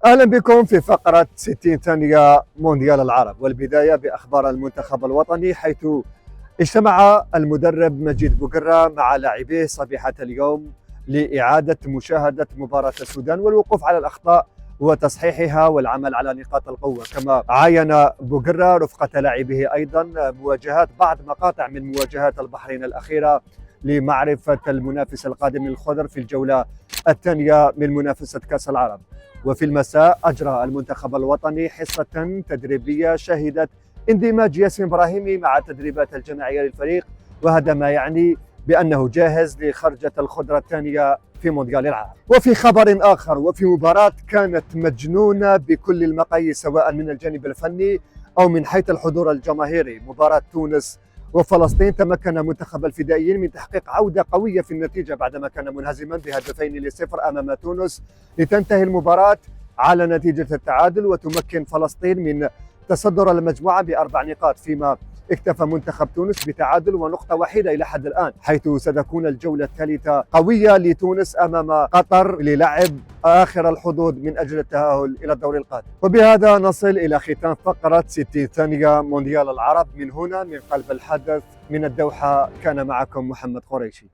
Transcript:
أهلا بكم في فقرة 60 ثانية مونديال العرب، والبداية بأخبار المنتخب الوطني، حيث اجتمع المدرب مجيد بوقرة مع لاعبيه صبيحة اليوم لإعادة مشاهدة مباراة السودان والوقوف على الأخطاء وتصحيحها والعمل على نقاط القوة. كما عاين بوقرة رفقة لاعبيه أيضا مواجهات بعض مقاطع من مواجهات البحرين الأخيرة لمعرفة المنافس القادم للخضر في الجولة الثانية من منافسة كأس العرب. وفي المساء أجرى المنتخب الوطني حصة تدريبية شهدت اندماج ياسين إبراهيمي مع التدريبات الجماعية للفريق، وهذا ما يعني بأنه جاهز لخرجة الخضرة الثانية في مونديال العرب. وفي خبر آخر، وفي مباراة كانت مجنونة بكل المقاييس سواء من الجانب الفني أو من حيث الحضور الجماهيري، مباراة تونس وفلسطين، تمكن منتخب الفدائيين من تحقيق عودة قوية في النتيجة بعدما كان منهزما ب2-0 أمام تونس، لتنتهي المباراة على نتيجة التعادل وتمكن فلسطين من تصدر المجموعة ب4 نقاط، فيما اكتفى منتخب تونس بتعادل ونقطة واحدة إلى حد الآن، حيث ستكون الجولة الثالثة قوية لتونس أمام قطر للعب آخر الحظوظ من أجل التأهل إلى الدور القادم. وبهذا نصل إلى ختام فقرة 60 ثانية مونديال العرب من هنا من قلب الحدث من الدوحة. كان معكم محمد قريشي.